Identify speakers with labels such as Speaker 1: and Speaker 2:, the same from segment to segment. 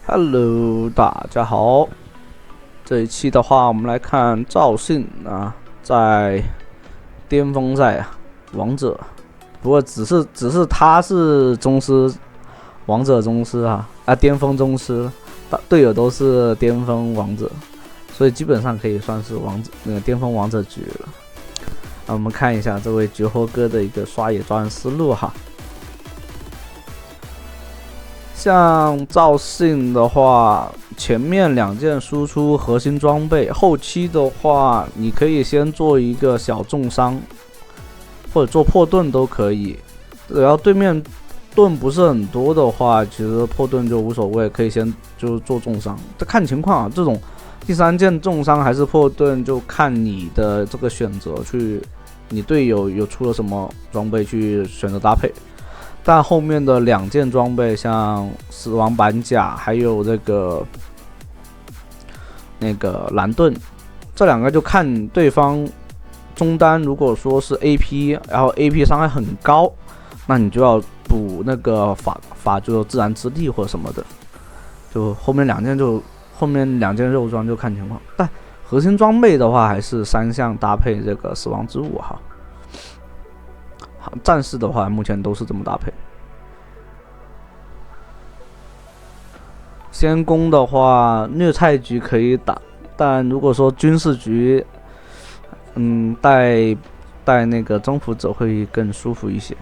Speaker 1: Hello，大家好。这一期的话，我们来看赵信啊，在巅峰赛王者，不过只是他是宗师，王者宗师巅峰宗师，队友都是巅峰王者，所以基本上可以算是王者巅峰王者局了。我们看一下这位绝活哥的一个刷野抓人思路哈。像赵信的话，前面2件输出核心装备，后期的话，你可以先做一个小重伤，或者做破盾都可以。只要对面盾不是很多的话，其实破盾就无所谓，可以先就做重伤。这看情况这种第3件重伤还是破盾，就看你的这个选择去，你队友有出了什么装备去选择搭配。但后面的2件装备，像死亡板甲还有那个蓝盾，这2个就看对方中单。如果说是 AP， 然后 AP 伤害很高，那你就要补那个法就自然之力或者什么的。就后面2件肉装就看情况。但核心装备的话，还是3项搭配这个死亡之舞哈。战士的话，目前都是这么搭配。先攻的话，虐菜局可以打，但如果说军事局，带那个征服者会更舒服一些。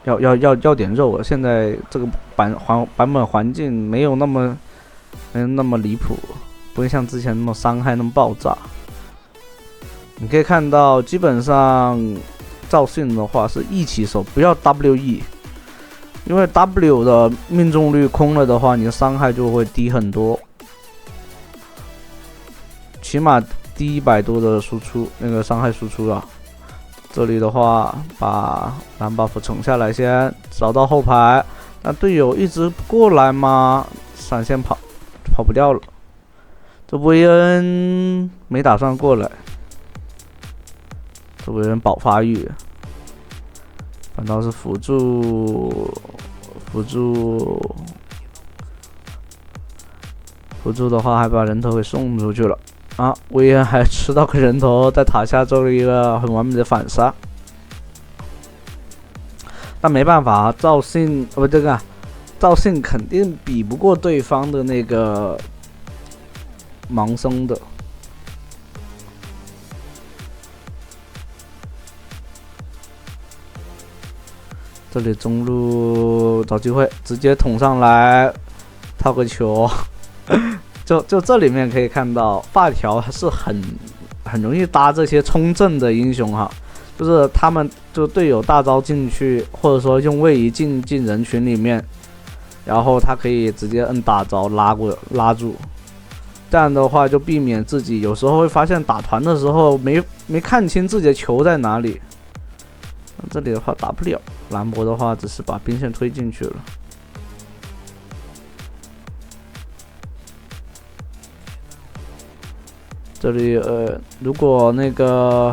Speaker 1: 要点肉，现在这个版本环境没有那么离谱，不会像之前那么伤害那么爆炸。你可以看到，基本上赵信的话是一起手，不要 WE， 因为 W 的命中率空了的话，你的伤害就会低很多，起码低100多的输出那个伤害输出啊。这里的话，把蓝 buff 惩下来先，找到后排，但队友一直不过来嘛，闪现跑不掉了。这维恩没打算过来，这维恩保发育。反倒是辅助的话，还把人头给送出去了啊！威恩还吃到个人头，在塔下做了一个很完美的反杀。但没办法，赵信肯定比不过对方的那个盲僧的。这里中路找机会，直接捅上来，套个球。就这里面可以看到，发条是很容易搭这些冲阵的英雄哈，就是他们就队友大招进去，或者说用位移进人群里面，然后他可以直接摁大招拉住，这样的话就避免自己有时候会发现打团的时候没看清自己的球在哪里。这里的话打不了，兰博的话只是把兵线推进去了。这里如果那个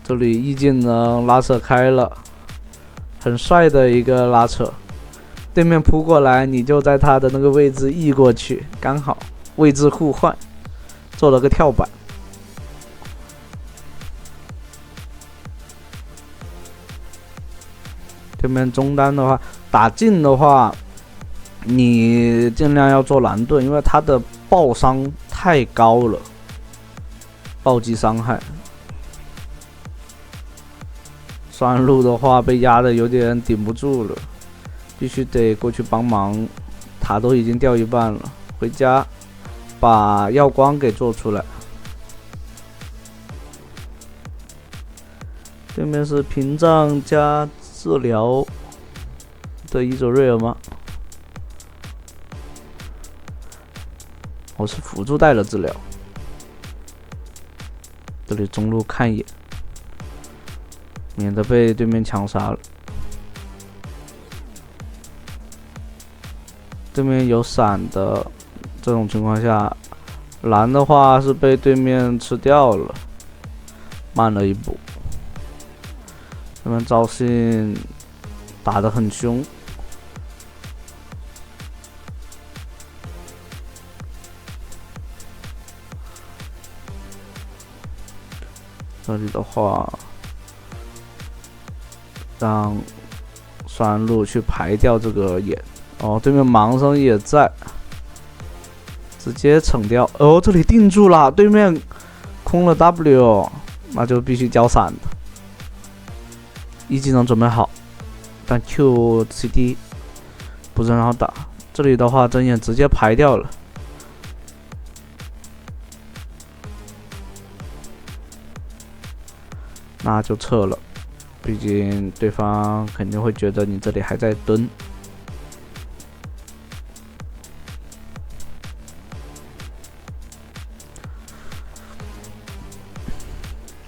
Speaker 1: 这里意境能拉扯开了，很帅的一个拉扯，对面扑过来，你就在他的那个位置移过去，刚好位置互换，做了个跳板。对面中单的话，打近的话，你尽量要做蓝盾，因为他的爆伤太高了，暴击伤害。酸路的话被压的有点顶不住了，必须得过去帮忙。塔都已经掉一半了，回家把耀光给做出来。对面是屏障加治疗的伊泽瑞尔吗？我是辅助带了治疗。这里中路看一眼，免得被对面强杀了。对面有闪的，这种情况下，蓝的话是被对面吃掉了，慢了一步。这边赵信打得很凶，这里的话，让酸路去排掉这个眼。哦，对面盲僧也在，直接惩掉。哦，这里定住了，对面空了 W， 那就必须交闪的。一技能准备好，但 Q CD 不是很好打。这里的话，睁眼直接排掉了。那就撤了，毕竟对方肯定会觉得你这里还在蹲。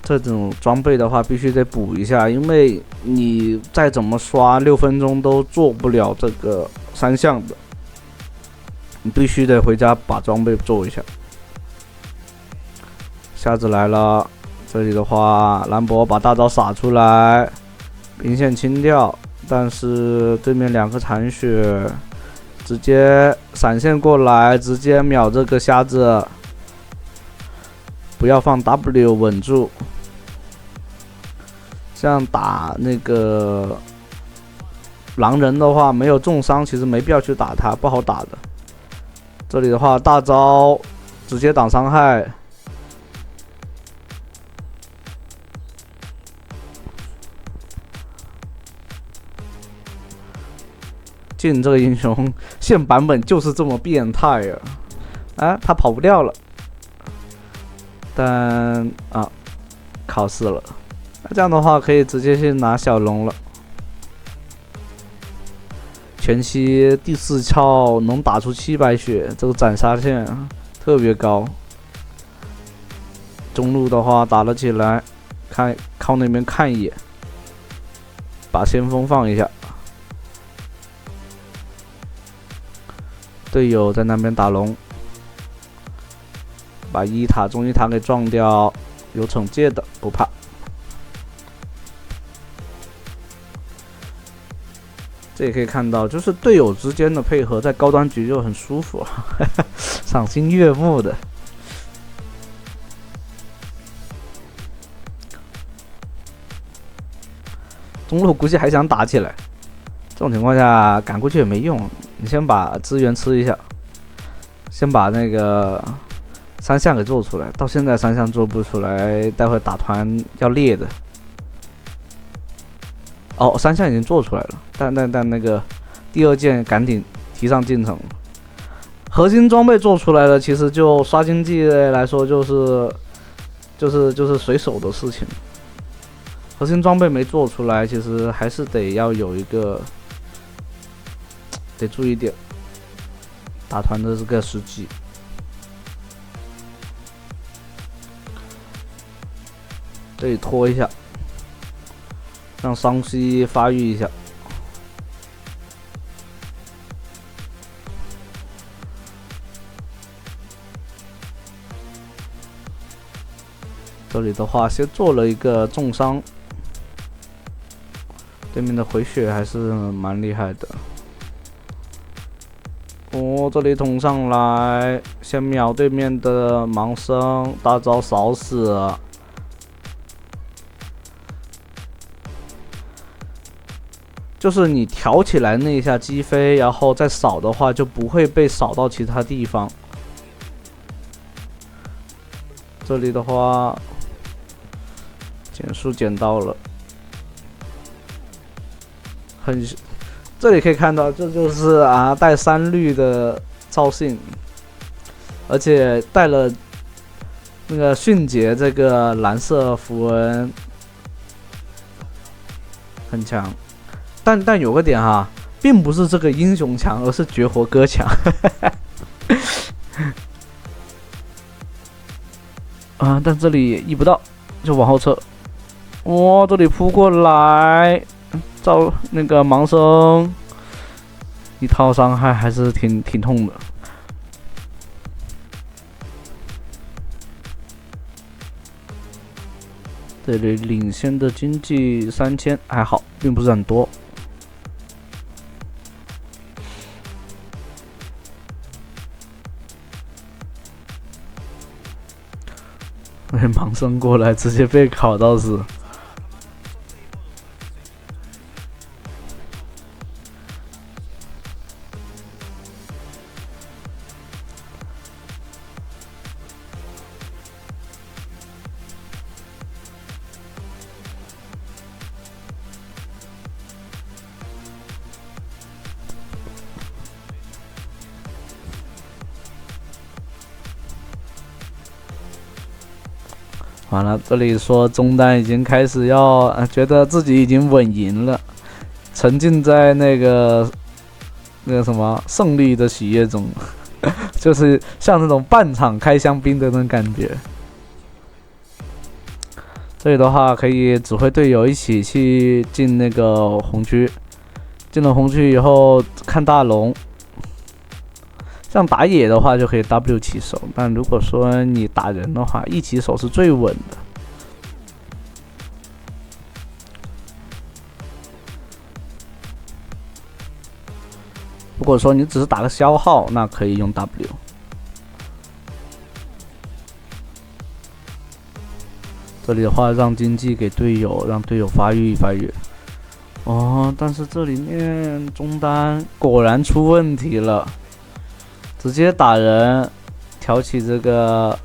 Speaker 1: 这种装备的话，必须得补一下，因为你再怎么刷6分钟都做不了这个3项的，你必须得回家把装备做一下。瞎子来了。这里的话，兰博把大招撒出来，兵线清掉，但是对面2个残血，直接闪现过来，直接秒这个瞎子，不要放 W 稳住。这样打那个狼人的话，没有重伤，其实没必要去打他，不好打的。这里的话，大招直接挡伤害。剑这个英雄现版本就是这么变态啊！哎，他跑不掉了，但考试了。那这样的话可以直接去拿小龙了。前期第4超能打出700血，这个斩杀线特别高。中路的话打了起来，靠那边看一眼，把先锋放一下。队友在那边打龙，把中一塔给撞掉，有惩戒的不怕。这也可以看到，就是队友之间的配合在高端局就很舒服，赏心悦目的。中路估计还想打起来，这种情况下赶过去也没用。你先把资源吃一下，先把那个3项给做出来。到现在3项做不出来，待会打团要裂的。哦，3项已经做出来了，但那个第2件赶紧提上进程。核心装备做出来了，其实就刷经济来说就是随手的事情。核心装备没做出来，其实还是得要有一个。得注意点，打团的这个时机。这里拖一下，让桑西发育一下。这里的话，先做了一个重伤，对面的回血还是蛮厉害的。哦，这里捅上来，先秒对面的盲僧，大招扫死。就是你挑起来那一下击飞，然后再扫的话，就不会被扫到其他地方。这里的话，减速减到了，这里可以看到，这就是带3绿的赵信，而且带了那个迅捷这个蓝色符文，很强。但有个点哈，并不是这个英雄强，而是绝活哥强。但这里移不到，就往后撤。哇，这里扑过来。照那个盲僧一套伤害还是挺痛的。这里领先的经济3000还好，并不是很多。被盲僧过来，直接被烤到死。完了，这里说中单已经开始要觉得自己已经稳赢了，沉浸在那个什么胜利的喜悦中，就是像那种半场开香槟的那种感觉。这里的话可以指挥队友一起去进那个红区，进了红区以后看大龙。像打野的话就可以 W 起手，但如果说你打人的话，E 起手是最稳的。如果说你只是打个消耗，那可以用 W。这里的话让经济给队友，让队友发育发育。哦，但是这里面中单果然出问题了。直接打人，挑起这个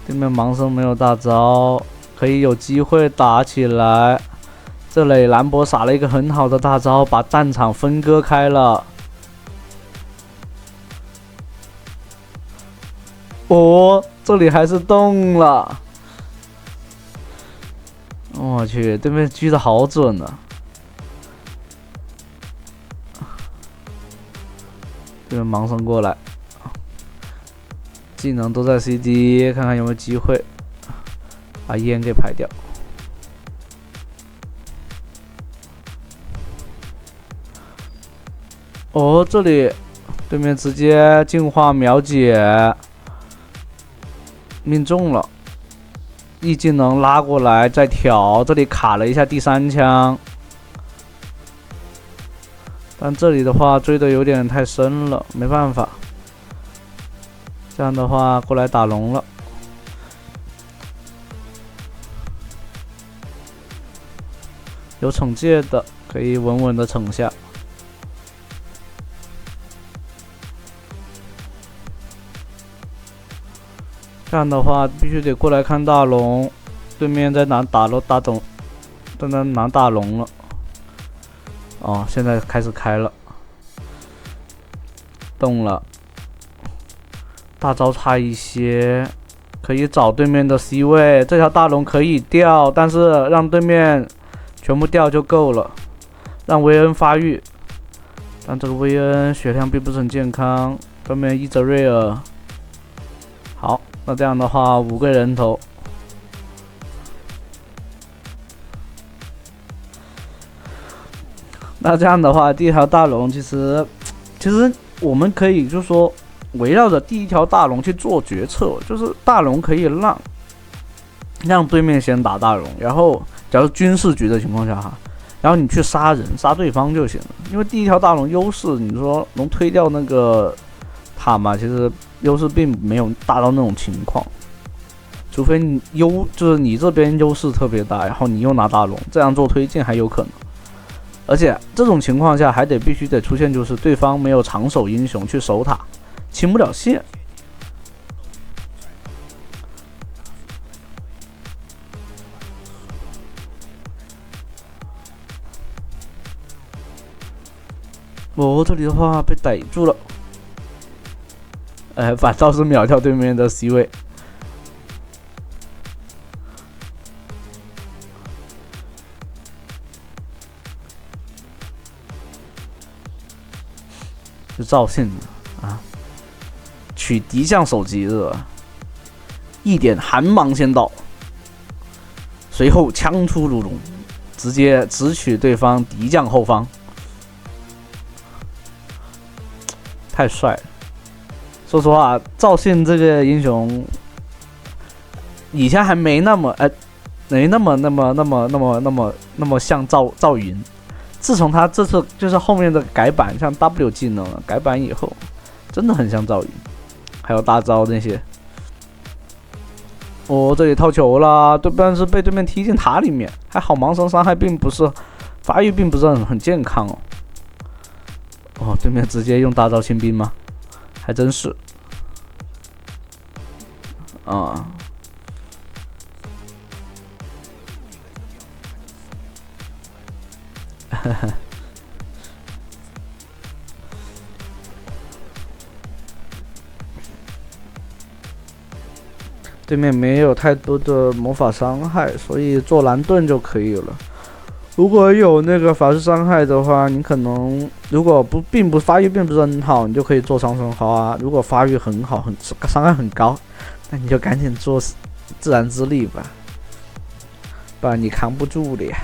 Speaker 1: 对面盲僧没有大招，可以有机会打起来。这里兰博撒了一个很好的大招，把战场分割开了。哦，这里还是动了。我去，对面狙的好准啊！这边盲僧过来，技能都在 CD， 看看有没有机会把烟给排掉。哦，这里对面直接净化秒解，命中了。E 技能拉过来再挑，这里卡了一下第3枪。但这里的话追的有点太深了，没办法。这样的话过来打龙了，有惩戒的可以稳稳的惩下。这样的话必须得过来看大龙，对面在拿打龙，在那拿大龙了。哦，现在开始开了，动了，大招差一些，可以找对面的 C 位。这条大龙可以掉，但是让对面全部掉就够了，让维恩发育。但这个维恩血量并不是很健康，对面伊泽瑞尔。好，那这样的话5个人头。那这样的话，第一条大龙其实我们可以就是说围绕着第一条大龙去做决策，就是大龙可以让对面先打大龙，然后假如军事局的情况下哈，然后你去杀人杀对方就行了，因为第一条大龙优势，你说能推掉那个塔嘛，其实优势并没有大到那种情况，除非你就是你这边优势特别大，然后你又拿大龙，这样做推进还有可能。而且这种情况下还必须得出现，就是对方没有长手英雄去守塔，清不了线。哦，这里的话被逮住了，反倒是秒掉对面的 C 位。就赵信啊，取敌将首级是吧？一点寒芒先到，随后枪出如龙，直接直取对方敌将后方，太帅了！说实话，赵信这个英雄以前还没那么像赵云。自从他这次就是后面的改版，像 W 技能改版以后，真的很像赵云，还有大招那些。哦，这里套球了，但是被对面踢进塔里面，还好盲僧伤害发育并不是很健康哦。哦，对面直接用大招清兵吗？还真是。啊。呵呵。对面没有太多的魔法伤害，所以做蓝盾就可以了。如果有那个法师伤害的话，你可能如果发育并不是很好，你就可以做长生花；如果发育很好，伤害很高，那你就赶紧做自然之力吧，不然你扛不住的呀。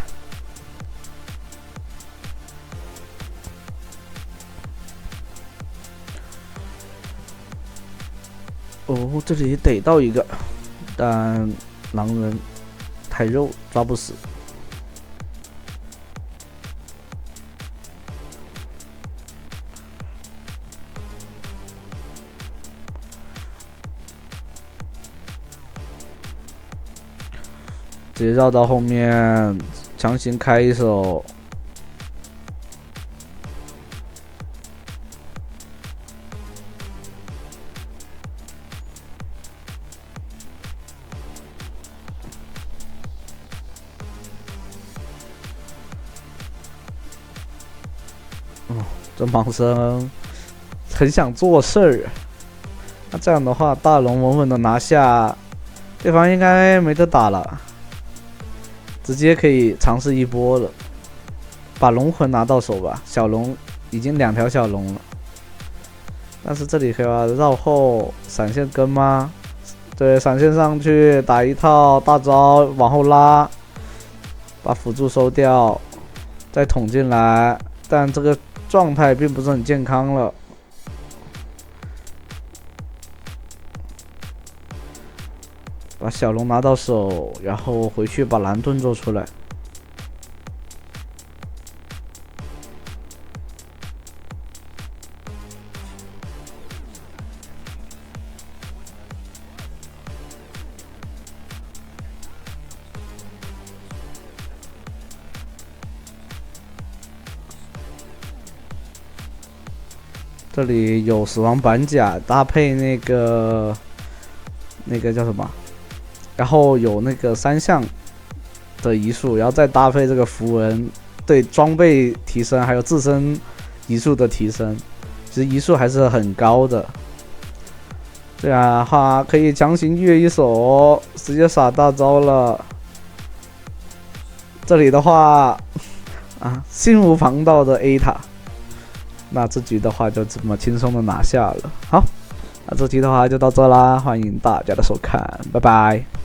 Speaker 1: 哦，这里逮到一个，但狼人太肉，抓不死。直接绕到后面，强行开一手。这盲僧很想做事儿，那这样的话，大龙稳稳的拿下，对方应该没得打了，直接可以尝试一波了，把龙魂拿到手吧。小龙已经2条小龙了，但是这里可以绕后闪现跟吗？对，闪现上去打一套大招，往后拉，把辅助收掉，再捅进来，但这个状态并不是很健康了。把小龙拿到手，然后回去把蓝盾做出来。这里有死亡板甲搭配那个叫什么？然后有那个3项的移速，然后再搭配这个符文，对装备提升还有自身移速的提升，其实移速还是很高的。这样的话可以强行越一手，直接撒大招了。这里的话啊，心无旁骛的 A 塔。那这局的话就这么轻松的拿下了。好，那这局的话就到这啦，欢迎大家的收看，拜拜。